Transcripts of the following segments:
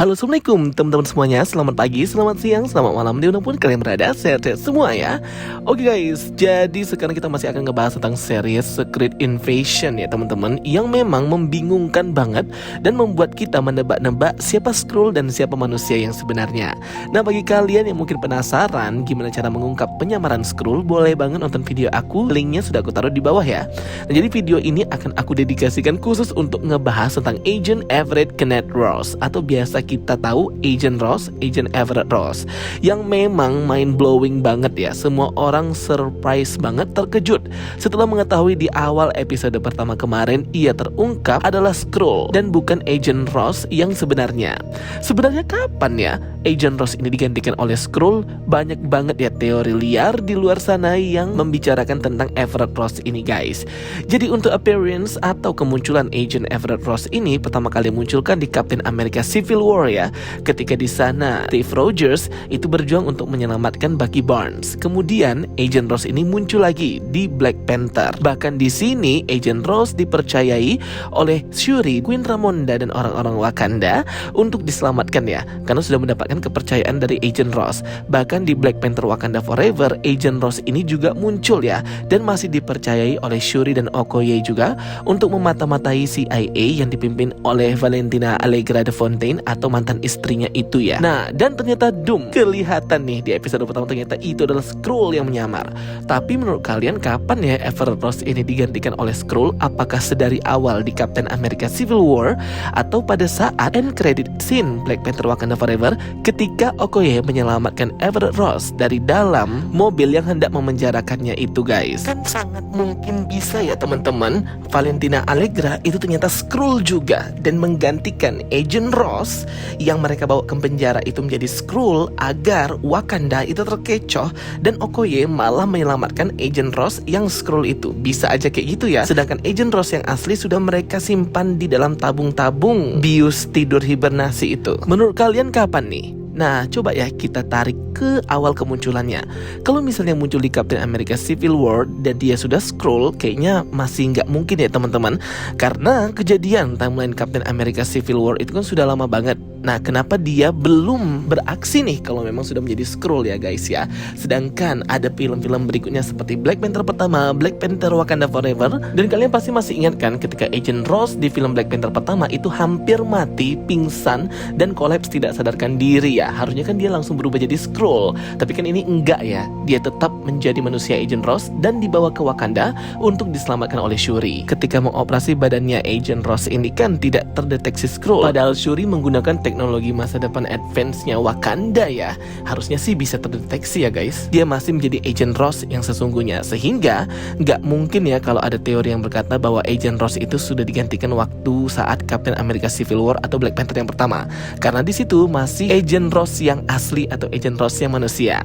Halo, assalamualaikum teman-teman semuanya. Selamat pagi, selamat siang, selamat malam dimanapun kalian berada. Sehat-sehat semua ya. Oke guys, jadi sekarang kita masih akan ngebahas tentang series Secret Invasion ya teman-teman, yang memang membingungkan banget dan membuat kita menebak-nebak siapa Skrull dan siapa manusia yang sebenarnya. Nah, bagi kalian yang mungkin penasaran gimana cara mengungkap penyamaran Skrull, boleh banget nonton video aku, linknya sudah aku taruh di bawah ya. Nah, jadi video ini akan aku dedikasikan khusus untuk ngebahas tentang Agent Everett Kenneth Ross, atau biasa kita tahu Agent Ross, Agent Everett Ross, yang memang mind blowing banget ya. Semua orang surprise banget, terkejut setelah mengetahui di awal episode pertama kemarin ia terungkap adalah Skrull dan bukan Agent Ross yang sebenarnya. Sebenarnya kapan ya Agent Ross ini digantikan oleh Skrull? Banyak banget ya teori liar di luar sana yang membicarakan tentang Everett Ross ini guys. Jadi untuk appearance atau kemunculan Agent Everett Ross ini pertama kali munculkan di Captain America Civil War ya. Ketika di sana Steve Rogers itu berjuang untuk menyelamatkan Bucky Barnes. Kemudian Agent Ross ini muncul lagi di Black Panther. Bahkan di sini Agent Ross dipercayai oleh Shuri, Queen Ramonda dan orang-orang Wakanda untuk diselamatkan ya, karena sudah mendapatkan kepercayaan dari Agent Ross. Bahkan di Black Panther Wakanda Forever, Agent Ross ini juga muncul ya, dan masih dipercayai oleh Shuri dan Okoye juga untuk memata-matai CIA yang dipimpin oleh Valentina Allegra de Fontaine atau mantan istrinya itu ya. Nah, dan ternyata kelihatan nih di episode pertama ternyata itu adalah Skrull yang menyamar. Tapi menurut kalian kapan ya Everett Ross ini digantikan oleh Skrull? Apakah sedari awal di Captain America Civil War atau pada saat end credit scene Black Panther Wakanda Forever ketika Okoye menyelamatkan Everett Ross dari dalam mobil yang hendak memenjarakannya itu guys? Kan sangat mungkin bisa ya teman-teman, Valentina Allegra itu ternyata Skrull juga dan menggantikan Agent Ross yang mereka bawa ke penjara itu menjadi Skrull agar Wakanda itu terkecoh dan Okoye malah menyelamatkan Agent Ross yang Skrull itu. Bisa aja kayak gitu ya. Sedangkan Agent Ross yang asli sudah mereka simpan di dalam tabung-tabung bius tidur hibernasi itu. Menurut kalian kapan nih? Nah, coba ya kita tarik ke awal kemunculannya. Kalau misalnya muncul di Captain America Civil War dan dia sudah Skrull, kayaknya masih nggak mungkin ya teman-teman. Karena kejadian timeline Captain America Civil War itu kan sudah lama banget. Nah, kenapa dia belum beraksi nih kalau memang sudah menjadi Skrull ya guys ya? Sedangkan ada film-film berikutnya seperti Black Panther pertama, Black Panther Wakanda Forever, dan kalian pasti masih ingat kan ketika Agent Ross di film Black Panther pertama itu hampir mati, pingsan, dan kolaps tidak sadarkan diri ya. Harusnya kan dia langsung berubah jadi Skrull, tapi kan ini enggak ya. Dia tetap menjadi manusia Agent Ross dan dibawa ke Wakanda untuk diselamatkan oleh Shuri. Ketika mengoperasi badannya Agent Ross ini kan tidak terdeteksi Skrull, padahal Shuri menggunakan teknologi masa depan advance-nya Wakanda ya. Harusnya sih bisa terdeteksi ya guys. Dia masih menjadi Agent Ross yang sesungguhnya, sehingga nggak mungkin ya kalau ada teori yang berkata bahwa Agent Ross itu sudah digantikan waktu saat Captain America Civil War atau Black Panther yang pertama, karena di situ masih Agent Ross yang asli atau Agent Ross yang manusia.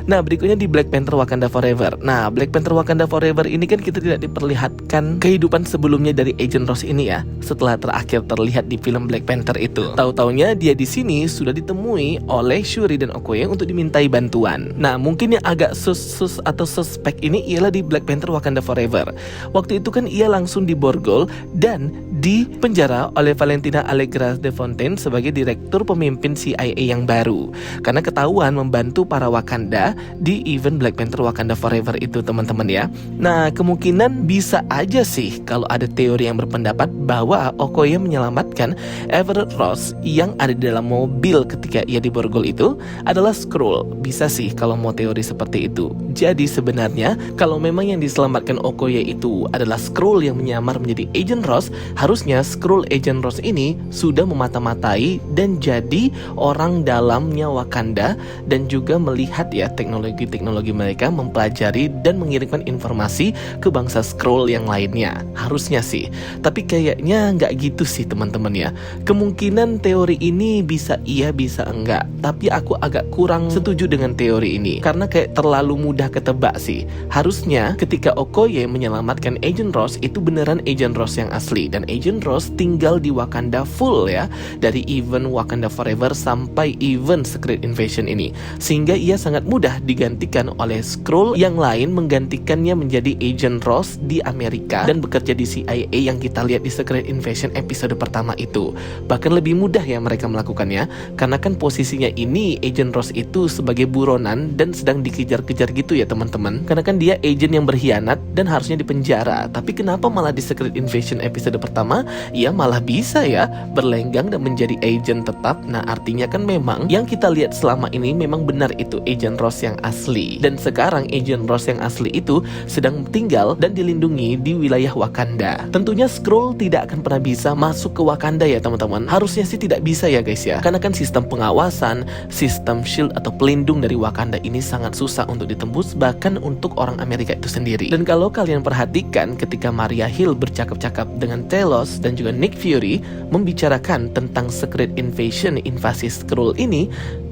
Nah, berikutnya di Black Panther Wakanda Forever. Nah, Black Panther Wakanda Forever ini kan kita tidak diperlihatkan kehidupan sebelumnya dari Agent Ross ini ya, setelah terakhir terlihat di film Black Panther itu. Tahu-taunya dia di sini sudah ditemui oleh Shuri dan Okoye untuk dimintai bantuan. Nah, mungkin yang agak sus atau suspek ini ialah di Black Panther Wakanda Forever. Waktu itu kan ia langsung diborgol dan di penjara oleh Valentina Allegra de Fontaine sebagai direktur pemimpin CIA yang baru, karena ketahuan membantu para Wakanda di event Black Panther Wakanda Forever itu teman-teman ya. Nah, kemungkinan bisa aja sih kalau ada teori yang berpendapat bahwa Okoye menyelamatkan Everett Ross yang ada di dalam mobil ketika ia diborgol itu adalah Skrull. Bisa sih kalau mau teori seperti itu. Jadi sebenarnya kalau memang yang diselamatkan Okoye itu adalah Skrull yang menyamar menjadi Agent Ross, harusnya Skrull Agent Ross ini sudah memata-matai dan jadi orang dalamnya Wakanda dan juga melihat ya teknologi-teknologi mereka, mempelajari dan mengirimkan informasi ke bangsa Skrull yang lainnya. Harusnya sih. Tapi kayaknya nggak gitu sih teman-teman ya. Kemungkinan teori ini bisa iya bisa enggak, tapi aku agak kurang setuju dengan teori ini karena kayak terlalu mudah ketebak sih. Harusnya ketika Okoye menyelamatkan Agent Ross itu beneran Agent Ross yang asli, dan Agent Ross tinggal di Wakanda full ya, dari event Wakanda Forever sampai event Secret Invasion ini, sehingga ia sangat mudah digantikan oleh Skrull yang lain menggantikannya menjadi Agent Ross di Amerika dan bekerja di CIA yang kita lihat di Secret Invasion episode pertama itu. Bahkan lebih mudah ya mereka melakukannya, karena kan posisinya ini Agent Ross itu sebagai buronan dan sedang dikejar-kejar gitu ya teman-teman, karena kan dia agent yang berkhianat dan harusnya dipenjara. Tapi kenapa malah di Secret Invasion episode pertama ia malah bisa ya berlenggang dan menjadi agent tetap? Nah artinya kan memang yang kita lihat selama ini memang benar itu Agent Ross yang asli, dan sekarang Agent Ross yang asli itu sedang tinggal dan dilindungi di wilayah Wakanda. Tentunya Skrull tidak akan pernah bisa masuk ke Wakanda ya teman-teman. Harusnya sih tidak bisa ya guys ya, karena kan sistem pengawasan, sistem shield atau pelindung dari Wakanda ini sangat susah untuk ditembus, bahkan untuk orang Amerika itu sendiri. Dan kalau kalian perhatikan ketika Maria Hill bercakap-cakap dengan Talos dan juga Nick Fury membicarakan tentang Secret Invasion, invasi Skrull ini,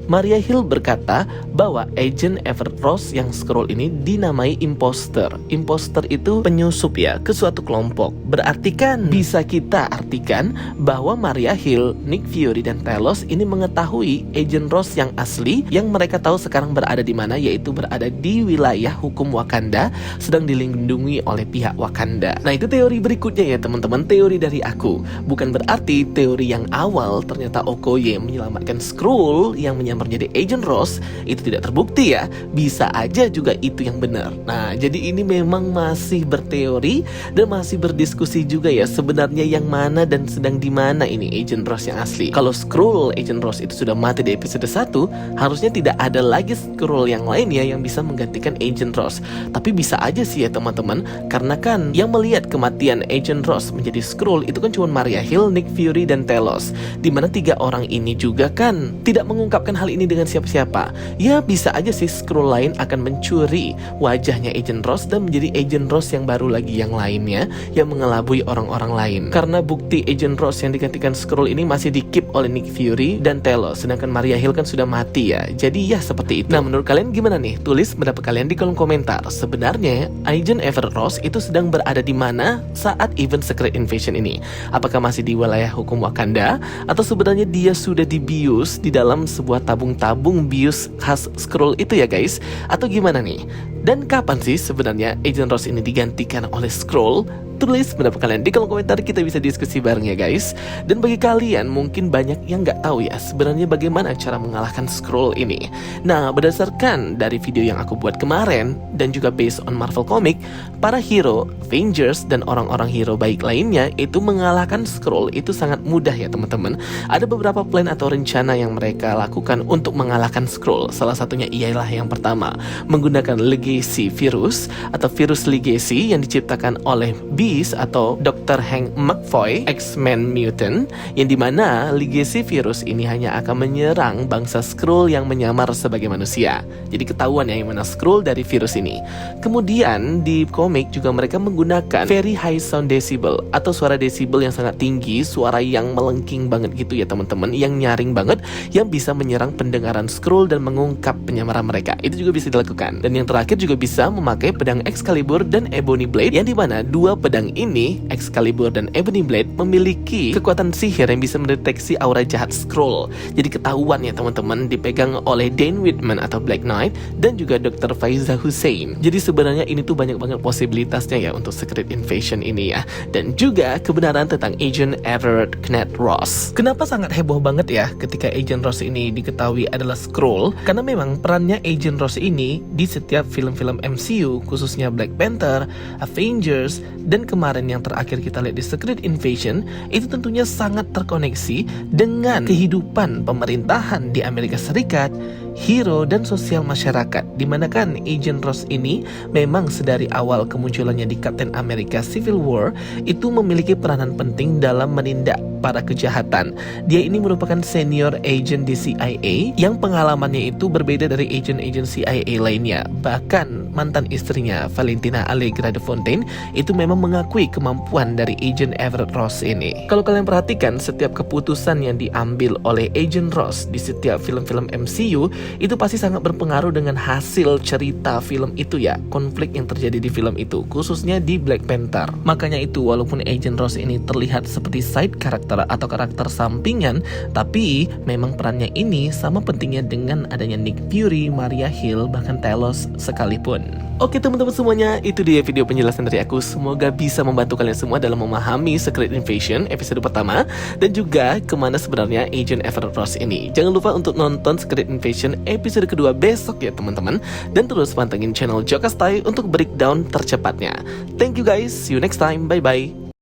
Maria Hill berkata bahwa Agent Everett Ross yang Skrull ini dinamai imposter. Imposter itu penyusup ya ke suatu kelompok. Berarti kan bisa kita artikan bahwa Maria Hill, Nick Fury dan Talos ini mengetahui Agent Ross yang asli, yang mereka tahu sekarang berada di mana, yaitu berada di wilayah hukum Wakanda, sedang dilindungi oleh pihak Wakanda. Nah itu teori berikutnya ya teman-teman, teori dari aku. Bukan berarti teori yang awal ternyata Okoye menyelamatkan Skrull yang menjadi Agent Ross itu tidak terbukti ya. Bisa aja juga itu yang benar. Nah jadi ini memang masih berteori dan masih berdiskusi juga ya, sebenarnya yang mana dan sedang di mana ini Agent Ross yang asli. Kalau Skrull Agent Ross itu sudah mati di episode 1, harusnya tidak ada lagi Skrull yang lain ya yang bisa menggantikan Agent Ross. Tapi bisa aja sih ya teman-teman, karena kan yang melihat kematian Agent Ross menjadi Skrull itu kan cuma Maria Hill, Nick Fury dan Talos, dimana 3 orang ini juga kan tidak mengungkapkan hal ini dengan siapa-siapa. Ya bisa aja sih Skrull lain akan mencuri wajahnya Agent Ross dan menjadi Agent Ross yang baru lagi yang lainnya yang mengelabui orang-orang lain. Karena bukti Agent Ross yang digantikan Skrull ini masih di-keep oleh Nick Fury dan Talos, sedangkan Maria Hill kan sudah mati ya. Jadi ya seperti itu. Nah menurut kalian gimana nih? Tulis pendapat kalian di kolom komentar. Sebenarnya Agent Everett Ross itu sedang berada di mana saat event Secret Invasion ini? Apakah masih di wilayah hukum Wakanda, atau sebenarnya dia sudah dibius di dalam sebuah tabung bius khas Skrull itu ya guys? Atau gimana nih? Dan kapan sih sebenarnya Agent Ross ini digantikan oleh Skrull? Tulis pendapat kalian di kolom komentar, kita bisa diskusi bareng ya guys. Dan bagi kalian mungkin banyak yang nggak tahu ya sebenarnya bagaimana cara mengalahkan Skrull ini. Nah berdasarkan dari video yang aku buat kemarin dan juga based on Marvel Comic, para hero, Avengers dan orang-orang hero baik lainnya itu mengalahkan Skrull itu sangat mudah ya teman-teman. Ada beberapa plan atau rencana yang mereka lakukan untuk mengalahkan Skrull. Salah satunya ialah yang pertama, menggunakan Legacy virus atau virus Legacy yang diciptakan oleh Beast atau Dr. Hank McVoy, X-Men Mutant, yang dimana Legacy virus ini hanya akan menyerang bangsa Skrull yang menyamar sebagai manusia. Jadi ketahuan ya yang mana Skrull dari virus ini. Kemudian di komik juga mereka menggunakan very high sound decibel atau suara desibel yang sangat tinggi, suara yang melengking banget gitu ya teman-teman, yang nyaring banget, yang bisa menyerang pendengaran Skrull dan mengungkap penyamaran mereka. Itu juga bisa dilakukan. Dan yang terakhir juga bisa memakai pedang Excalibur dan Ebony Blade, yang dimana dua pedang ini, Excalibur dan Ebony Blade, memiliki kekuatan sihir yang bisa mendeteksi aura jahat Skrull. Jadi ketahuan ya teman-teman, dipegang oleh Dane Whitman atau Black Knight dan juga Dr. Faiza Hussein. Jadi sebenarnya ini tuh banyak banget posibilitasnya ya untuk Secret Invasion ini ya. Dan juga kebenaran tentang Agent Everett Ross. Kenapa sangat heboh banget ya ketika Agent Ross ini diketahui adalah Skrull? Karena memang perannya Agent Ross ini di setiap film-film MCU, khususnya Black Panther, Avengers, dan kemarin yang terakhir kita lihat di Secret Invasion, itu tentunya sangat terkoneksi dengan kehidupan pemerintahan di Amerika Serikat, hero dan sosial masyarakat, dimana kan Agent Ross ini memang sedari awal kemunculannya di Captain America Civil War itu memiliki peranan penting dalam menindak para kejahatan. Dia ini merupakan senior agent di CIA yang pengalamannya itu berbeda dari agent-agent CIA lainnya. Bahkan mantan istrinya Valentina Allegra de Fontaine itu memang mengakui kemampuan dari Agent Everett Ross ini. Kalau kalian perhatikan, setiap keputusan yang diambil oleh Agent Ross di setiap film-film MCU itu pasti sangat berpengaruh dengan hasil cerita film itu ya, konflik yang terjadi di film itu, khususnya di Black Panther. Makanya itu walaupun Agent Ross ini terlihat seperti side karakter atau karakter sampingan, tapi memang perannya ini sama pentingnya dengan adanya Nick Fury, Maria Hill, bahkan Talos sekalipun. Oke teman-teman semuanya, itu dia video penjelasan dari aku. Semoga bisa membantu kalian semua dalam memahami Secret Invasion episode pertama dan juga kemana sebenarnya Agent Everett Ross ini. Jangan lupa untuk nonton Secret Invasion episode kedua besok ya teman-teman, dan terus pantengin channel Jokastai untuk breakdown tercepatnya. Thank you guys, see you next time, bye bye.